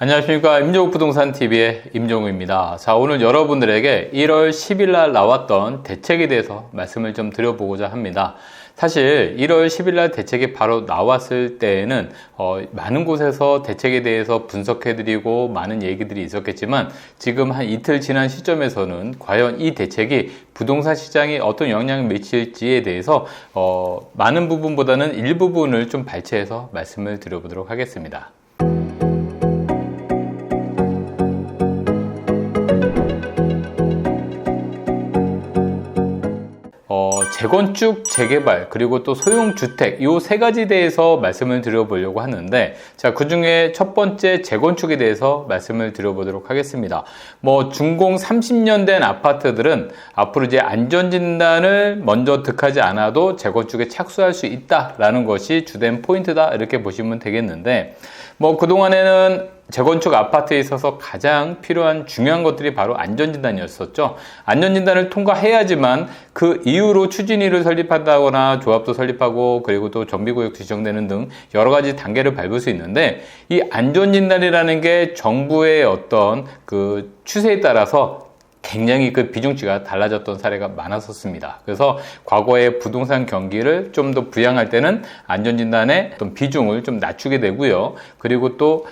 안녕하십니까. 임종욱부동산TV의 임종욱입니다. 자, 오늘 여러분들에게 1월 10일 날 나왔던 대책에 대해서 말씀을 좀 드려보고자 합니다. 사실 1월 10일 날 대책이 바로 나왔을 때에는 많은 곳에서 대책에 대해서 분석해드리고 많은 얘기들이 있었겠지만 지금 한 이틀 지난 시점에서는 과연 이 대책이 부동산 시장에 어떤 영향을 미칠지에 대해서 많은 부분보다는 일부분을 좀 발췌해서 말씀을 드려보도록 하겠습니다. 재건축, 재개발, 그리고 또 소형주택 이 세 가지 대해서 말씀을 드려보려고 하는데, 자, 그 중에 첫 번째 재건축에 대해서 말씀을 드려보도록 하겠습니다. 준공 30년 된 아파트들은 앞으로 이제 안전진단을 먼저 득하지 않아도 재건축에 착수할 수 있다라는 것이 주된 포인트다, 이렇게 보시면 되겠는데, 그동안에는 재건축 아파트에 있어서 가장 필요한 중요한 것들이 바로 안전진단이었었죠. 안전진단을 통과해야지만 그 이후로 추진위를 설립한다거나 조합도 설립하고 그리고 또 정비구역 지정되는 등 여러 가지 단계를 밟을 수 있는데, 이 안전진단이라는 게 정부의 어떤 그 추세에 따라서 굉장히 그 비중치가 달라졌던 사례가 많았었습니다. 그래서 과거의 부동산 경기를 좀 더 부양할 때는 안전진단의 어떤 비중을 좀 낮추게 되고요. 그리고 또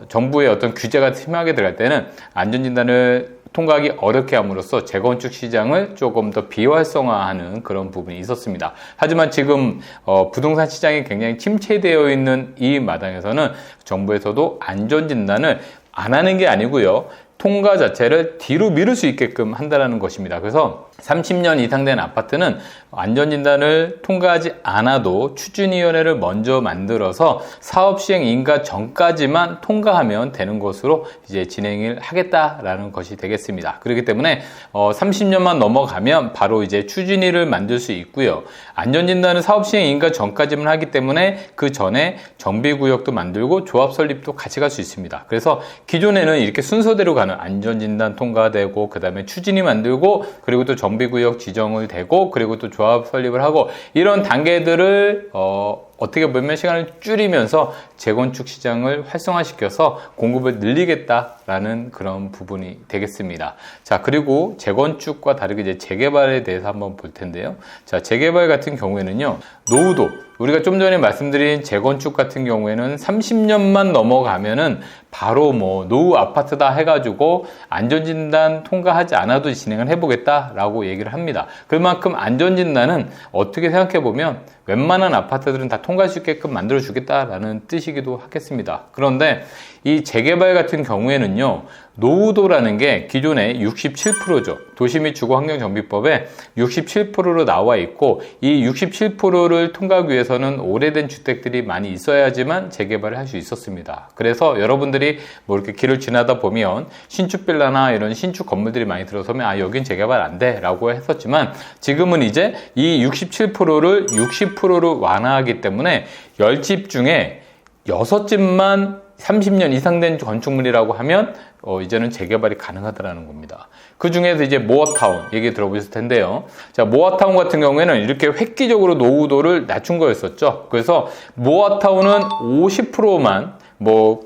정부의 어떤 규제가 심하게 들어갈 때는 안전진단을 통과하기 어렵게 함으로써 재건축 시장을 조금 더 비활성화하는 그런 부분이 있었습니다. 하지만 지금 부동산 시장이 굉장히 침체되어 있는 이 마당에서는 정부에서도 안전진단을 안 하는 게 아니고요, 통과 자체를 뒤로 미룰 수 있게끔 한다는 것입니다. 그래서 30년 이상 된 아파트는 안전진단을 통과하지 않아도 추진위원회를 먼저 만들어서 사업 시행 인가 전까지만 통과하면 되는 것으로 이제 진행을 하겠다라는 것이 되겠습니다. 그렇기 때문에 30년만 넘어가면 바로 이제 추진위를 만들 수 있고요. 안전진단은 사업 시행 인가 전까지만 하기 때문에 그 전에 정비구역도 만들고 조합 설립도 같이 갈 수 있습니다. 그래서 기존에는 이렇게 순서대로 가는 안전진단 통과되고 그 다음에 추진위 만들고 그리고 또 정비구역 지정을 되고 그리고 또 조합 설립을 하고 이런 단계들을 어떻게 보면 시간을 줄이면서 재건축 시장을 활성화시켜서 공급을 늘리겠다라는 그런 부분이 되겠습니다. 자, 그리고 재건축과 다르게 이제 재개발에 대해서 한번 볼 텐데요. 자, 재개발 같은 경우에는요, 노후도 우리가 좀 전에 말씀드린 재건축 같은 경우에는 30년만 넘어가면은 바로 노후 아파트다 해가지고 안전진단 통과하지 않아도 진행을 해보겠다라고 얘기를 합니다. 그만큼 안전진단은 어떻게 생각해보면 웬만한 아파트들은 다 통과할 수 있게끔 만들어주겠다라는 뜻이기도 하겠습니다. 그런데 이 재개발 같은 경우에는요, 노후도라는 게 기존에 67%죠. 도시 및 주거환경정비법에 67%로 나와 있고, 이 67%를 통과하기 위해서는 오래된 주택들이 많이 있어야지만 재개발을 할 수 있었습니다. 그래서 여러분들이 이렇게 길을 지나다 보면 신축 빌라나 이런 신축 건물들이 많이 들어서면 여긴 재개발 안 돼 라고 했었지만, 지금은 이제 이 67%를 60%로 완화하기 때문에 10집 중에 6집만 30년 이상 된 건축물이라고 하면 이제는 재개발이 가능하다는 겁니다. 그 중에서 이제 모어타운 얘기 들어보셨을 텐데요. 자, 모어타운 같은 경우에는 이렇게 획기적으로 노후도를 낮춘 거였었죠. 그래서 모어타운은 50%만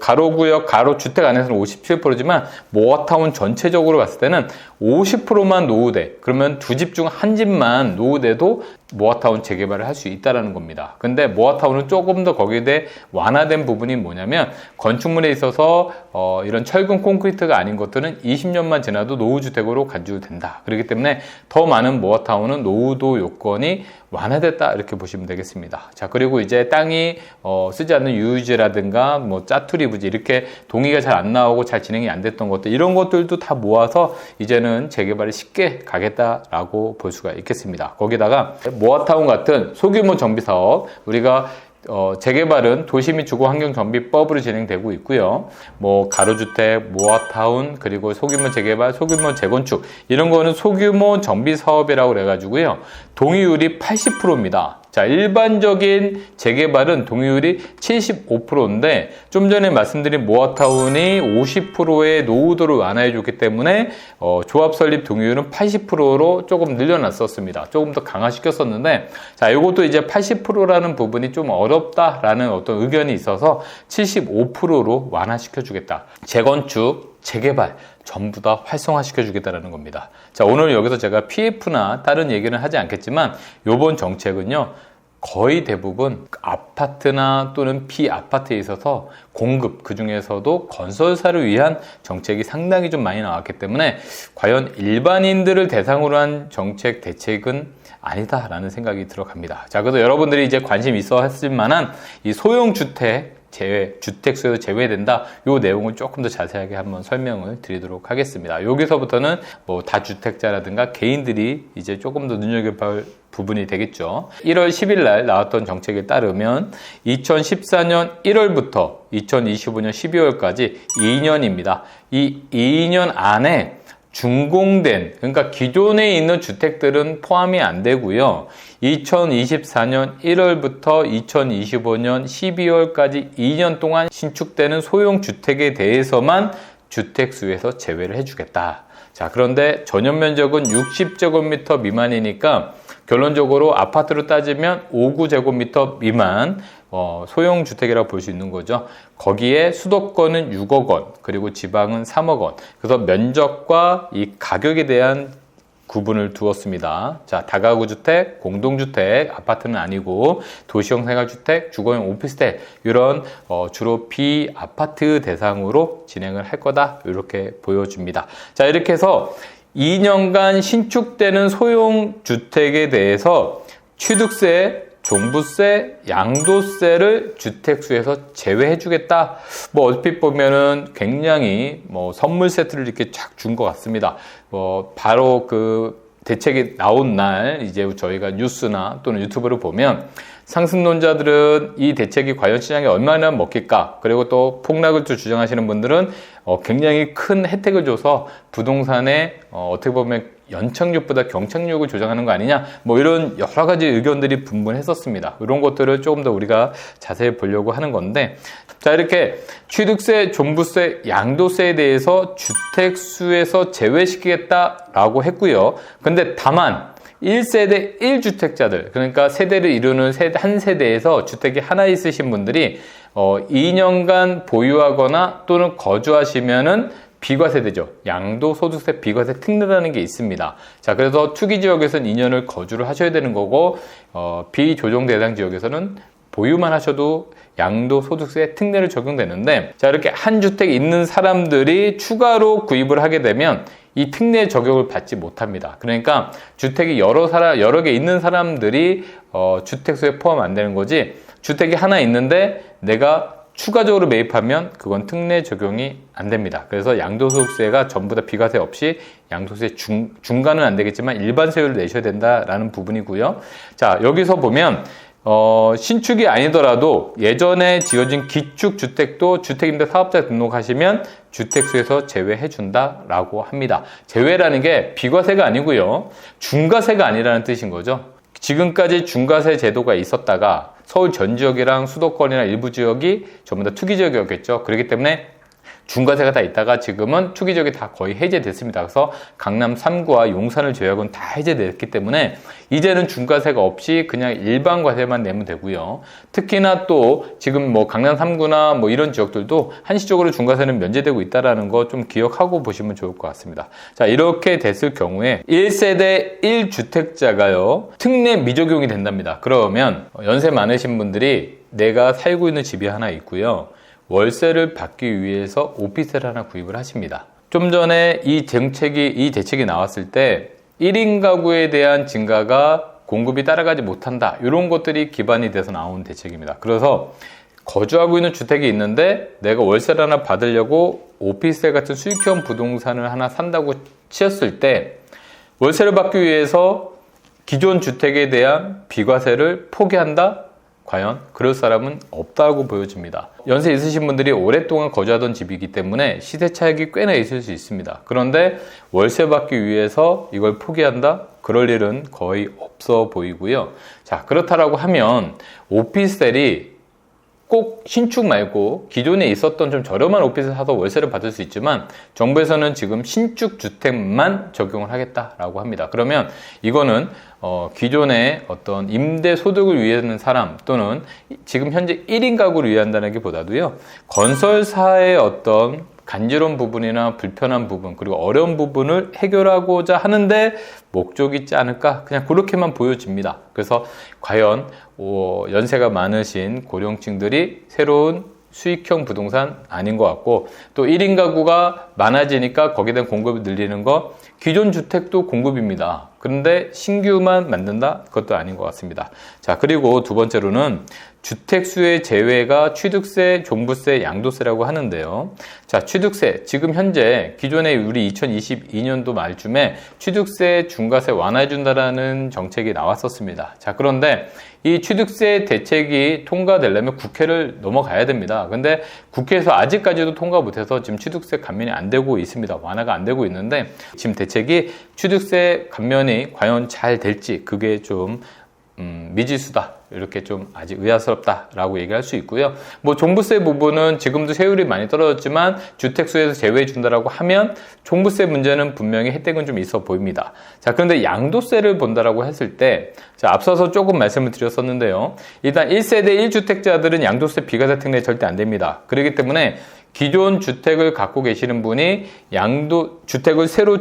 가로구역, 가로주택 안에서는 57%지만 모어타운 전체적으로 봤을 때는 50%만 노후돼. 그러면 두 집 중 한 집만 노후돼도 모어타운 재개발을 할 수 있다는 겁니다. 근데 모어타운은 조금 더 거기에 대해 완화된 부분이 뭐냐면, 건축물에 있어서 이런 철근 콘크리트가 아닌 것들은 20년만 지나도 노후주택으로 간주된다. 그렇기 때문에 더 많은 모어타운은 노후도 요건이 완화됐다, 이렇게 보시면 되겠습니다. 자, 그리고 이제 땅이 쓰지 않는 유유지라든가 짜투리 부지 이렇게 동의가 잘 안 나오고 잘 진행이 안 됐던 것들, 이런 것들도 다 모아서 이제는 재개발이 쉽게 가겠다라고 볼 수가 있겠습니다. 거기다가 모어타운 같은 소규모 정비사업, 우리가 재개발은 도시 및 주거환경정비법으로 진행되고 있고요. 가로주택, 모어타운, 그리고 소규모 재개발, 소규모 재건축, 이런 거는 소규모 정비사업이라고 그래가지고요, 동의율이 80%입니다. 자, 일반적인 재개발은 동의율이 75%인데 좀 전에 말씀드린 모아타운이 50%의 노후도를 완화해 줬기 때문에 조합 설립 동의율은 80%로 조금 늘려놨었습니다. 조금 더 강화시켰었는데, 자, 이것도 이제 80%라는 부분이 좀 어렵다라는 어떤 의견이 있어서 75%로 완화시켜 주겠다. 재건축, 재개발 전부 다 활성화시켜 주겠다는 겁니다. 자, 오늘 여기서 제가 PF나 다른 얘기는 하지 않겠지만 이번 정책은요, 거의 대부분 아파트나 또는 비아파트에 있어서 공급, 그 중에서도 건설사를 위한 정책이 상당히 좀 많이 나왔기 때문에 과연 일반인들을 대상으로 한 정책 대책은 아니다라는 생각이 들어갑니다. 자, 그래서 여러분들이 이제 관심 있어 했을 만한 이 소형주택 주택수에서 제외된다. 이 내용을 조금 더 자세하게 한번 설명을 드리도록 하겠습니다. 여기서부터는 뭐 다주택자라든가 개인들이 이제 조금 더 눈여겨볼 부분이 되겠죠. 1월 10일 날 나왔던 정책에 따르면 2014년 1월부터 2025년 12월까지 2년입니다. 이 2년 안에 준공된, 그러니까 기존에 있는 주택들은 포함이 안 되고요. 2024년 1월부터 2025년 12월까지 2년 동안 신축되는 소형주택에 대해서만 주택수에서 제외를 해주겠다. 자, 그런데 전용 면적은 60제곱미터 미만이니까 결론적으로 아파트로 따지면 59제곱미터 미만 소형주택이라고 볼 수 있는 거죠. 거기에 수도권은 6억 원, 그리고 지방은 3억 원. 그래서 면적과 이 가격에 대한 구분을 두었습니다. 자, 다가구 주택, 공동주택, 아파트는 아니고 도시형 생활주택, 주거용 오피스텔 이런 주로 비아파트 대상으로 진행을 할 거다. 이렇게 보여줍니다. 자, 이렇게 해서 2년간 신축되는 소형주택에 대해서 취득세, 종부세, 양도세를 주택수에서 제외해주겠다. 뭐 얼핏 보면은 굉장히 선물 세트를 이렇게 쫙 준 것 같습니다. 바로 그 대책이 나온 날 이제 저희가 뉴스나 또는 유튜브를 보면 상승론자들은 이 대책이 과연 시장에 얼마나 먹힐까, 그리고 또 폭락을 주장하시는 분들은 굉장히 큰 혜택을 줘서 부동산에 어떻게 보면 연착륙보다 경착륙을 조장하는 거 아니냐, 뭐 이런 여러 가지 의견들이 분분했었습니다. 이런 것들을 조금 더 우리가 자세히 보려고 하는 건데, 자, 이렇게 취득세, 종부세, 양도세에 대해서 주택수에서 제외시키겠다라고 했고요. 근데 다만 1세대 1주택자들, 그러니까 세대를 이루는 한 세대에서 주택이 하나 있으신 분들이 2년간 보유하거나 또는 거주하시면은 비과세되죠. 양도소득세 비과세 특례라는 게 있습니다. 자, 그래서 투기지역에서는 2년을 거주를 하셔야 되는 거고, 비조정 대상 지역에서는 보유만 하셔도 양도소득세 특례를 적용되는데, 자, 이렇게 한 주택 있는 사람들이 추가로 구입을 하게 되면 이 특례 적용을 받지 못합니다. 그러니까 주택이 여러 개 있는 사람들이 주택수에 포함 안 되는 거지, 주택이 하나 있는데 내가 추가적으로 매입하면 그건 특례 적용이 안 됩니다. 그래서 양도소득세가 전부 다 비과세 없이 양도세 중간은 안 되겠지만 일반세율을 내셔야 된다라는 부분이고요. 자, 여기서 보면 신축이 아니더라도 예전에 지어진 기축주택도 주택임대 사업자 등록하시면 주택수에서 제외해 준다라고 합니다. 제외라는 게 비과세가 아니고요, 중과세가 아니라는 뜻인 거죠. 지금까지 중과세 제도가 있었다가 서울 전 지역이랑 수도권이나 일부 지역이 전부 다 투기지역이었겠죠. 그렇기 때문에 중과세가 다 있다가 지금은 투기지역이 다 거의 해제됐습니다. 그래서 강남 3구와 용산을 제외하고는 다 해제됐기 때문에 이제는 중과세가 없이 그냥 일반 과세만 내면 되고요. 특히나 또 지금 강남 3구나 이런 지역들도 한시적으로 중과세는 면제되고 있다는 거 좀 기억하고 보시면 좋을 것 같습니다. 자, 이렇게 됐을 경우에 1세대 1주택자가요, 특례 미적용이 된답니다. 그러면 연세 많으신 분들이 내가 살고 있는 집이 하나 있고요, 월세를 받기 위해서 오피스텔 하나 구입을 하십니다. 좀 전에 이 대책이 나왔을 때 1인 가구에 대한 증가가 공급이 따라가지 못한다, 이런 것들이 기반이 돼서 나온 대책입니다. 그래서 거주하고 있는 주택이 있는데 내가 월세를 하나 받으려고 오피스텔 같은 수익형 부동산을 하나 산다고 치었을 때 월세를 받기 위해서 기존 주택에 대한 비과세를 포기한다? 과연 그럴 사람은 없다고 보여집니다. 연세 있으신 분들이 오랫동안 거주하던 집이기 때문에 시세 차익이 꽤나 있을 수 있습니다. 그런데 월세 받기 위해서 이걸 포기한다? 그럴 일은 거의 없어 보이고요. 자, 그렇다라고 하면 오피스텔이 꼭 신축 말고 기존에 있었던 좀 저렴한 오피스를 사서 월세를 받을 수 있지만 정부에서는 지금 신축 주택만 적용을 하겠다라고 합니다. 그러면 이거는 기존의 어떤 임대 소득을 위하는 사람 또는 지금 현재 1인 가구를 위한다는 게 보다도요, 건설사의 어떤 간지러운 부분이나 불편한 부분 그리고 어려운 부분을 해결하고자 하는데 목적이 있지 않을까, 그냥 그렇게만 보여집니다. 그래서 과연 연세가 많으신 고령층들이 새로운 수익형 부동산 아닌 것 같고, 또 1인 가구가 많아지니까 거기에 대한 공급을 늘리는 거, 기존 주택도 공급입니다. 그런데 신규만 만든다? 그것도 아닌 것 같습니다. 자, 그리고 두 번째로는 주택수의 제외가 취득세, 종부세, 양도세라고 하는데요. 자, 취득세, 지금 현재 기존에 우리 2022년도 말쯤에 취득세, 중과세 완화해준다라는 정책이 나왔었습니다. 자, 그런데 이 취득세 대책이 통과되려면 국회를 넘어가야 됩니다. 근데 국회에서 아직까지도 통과 못해서 지금 취득세 감면이 안 되고 있습니다. 완화가 안 되고 있는데 지금 대책이 취득세 감면이 과연 잘 될지 그게 좀 미지수다, 이렇게 좀 아직 의아스럽다라고 얘기할 수 있고요. 뭐 종부세 부분은 지금도 세율이 많이 떨어졌지만 주택수에서 제외해 준다라고 하면 종부세 문제는 분명히 혜택은 좀 있어 보입니다. 자, 그런데 양도세를 본다라고 했을 때, 자, 앞서서 조금 말씀을 드렸었는데요. 일단 1세대 1주택자들은 양도세 비과세 특례 절대 안 됩니다. 그렇기 때문에 기존 주택을 갖고 계시는 분이 주택을 새로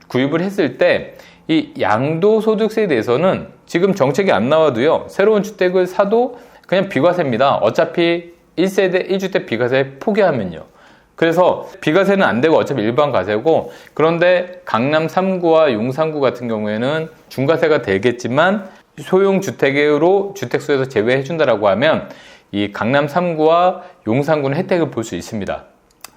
구입을 했을 때 이 양도소득세에 대해서는 지금 정책이 안 나와도요, 새로운 주택을 사도 그냥 비과세입니다. 어차피 1세대 1주택 비과세 포기하면요. 그래서 비과세는 안 되고 어차피 일반 과세고, 그런데 강남 3구와 용산구 같은 경우에는 중과세가 되겠지만 소형 주택으로 주택수에서 제외해 준다라고 하면 이 강남 3구와 용산구는 혜택을 볼 수 있습니다.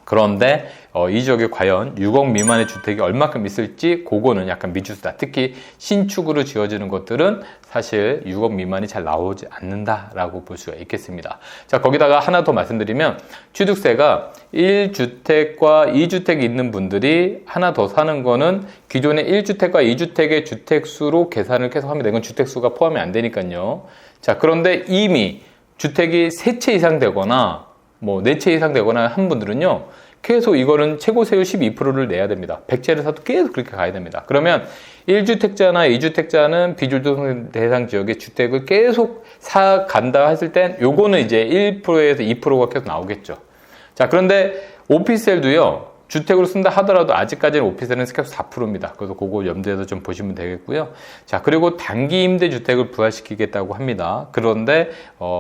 그런데 이 지역에 과연 6억 미만의 주택이 얼마큼 있을지 그거는 약간 미지수다. 특히 신축으로 지어지는 것들은 사실 6억 미만이 잘 나오지 않는다라고 볼 수가 있겠습니다. 자, 거기다가 하나 더 말씀드리면 취득세가 1주택과 2주택이 있는 분들이 하나 더 사는 거는 기존의 1주택과 2주택의 주택수로 계산을 계속 합니다. 이건 주택수가 포함이 안 되니까요. 자, 그런데 이미 주택이 3채 이상 되거나 뭐 4채 이상 되거나 한 분들은요, 계속 이거는 최고 세율 12%를 내야 됩니다. 100채를 사도 계속 그렇게 가야 됩니다. 그러면 1주택자나 2주택자는 비주택 대상 지역의 주택을 계속 사 간다 했을 땐 요거는 이제 1%에서 2%가 계속 나오겠죠. 자, 그런데 오피스텔도요, 주택으로 쓴다 하더라도 아직까지는 오피스텔은 계속 4%입니다. 그래서 그거 염두에서 좀 보시면 되겠고요. 자, 그리고 단기 임대 주택을 부활시키겠다고 합니다. 그런데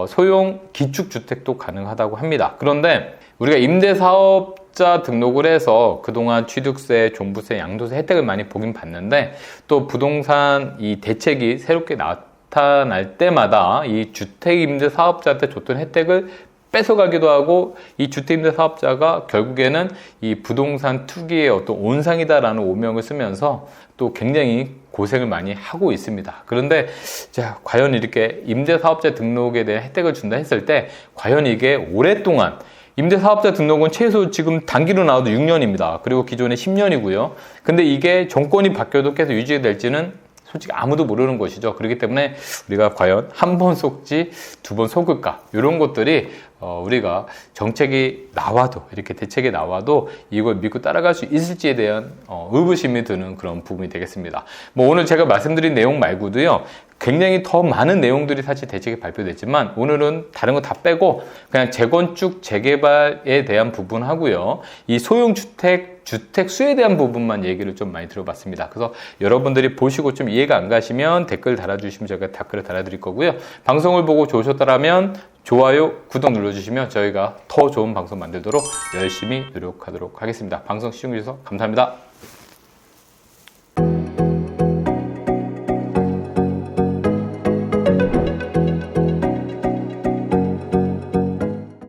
소형 기축 주택도 가능하다고 합니다. 그런데 우리가 임대 사업자 등록을 해서 그동안 취득세, 종부세, 양도세 혜택을 많이 보긴 봤는데, 또 부동산 이 대책이 새롭게 나타날 때마다 이 주택 임대 사업자한테 줬던 혜택을 뺏어가기도 하고, 이 주택임대 사업자가 결국에는 이 부동산 투기의 어떤 온상이다라는 오명을 쓰면서 또 굉장히 고생을 많이 하고 있습니다. 그런데 자, 과연 이렇게 임대사업자 등록에 대한 혜택을 준다 했을 때 과연 이게 오랫동안, 임대사업자 등록은 최소 지금 단기로 나와도 6년입니다. 그리고 기존에 10년이고요. 근데 이게 정권이 바뀌어도 계속 유지될지는 솔직히 아무도 모르는 것이죠. 그렇기 때문에 우리가 과연 한 번 속지 두 번 속을까, 이런 것들이 우리가 정책이 나와도, 이렇게 대책이 나와도 이걸 믿고 따라갈 수 있을지에 대한 의구심이 드는 그런 부분이 되겠습니다. 뭐 오늘 제가 말씀드린 내용 말고도요, 굉장히 더 많은 내용들이 사실 대책이 발표됐지만 오늘은 다른 거 다 빼고 그냥 재건축, 재개발에 대한 부분 하고요, 이 소형주택, 주택수에 대한 부분만 얘기를 좀 많이 들어봤습니다. 그래서 여러분들이 보시고 좀 이해가 안 가시면 댓글 달아주시면 제가 댓글을 달아드릴 거고요. 방송을 보고 좋으셨다면 좋아요, 구독 눌러주시면 저희가 더 좋은 방송 만들도록 열심히 노력하도록 하겠습니다. 방송 시청해주셔서 감사합니다.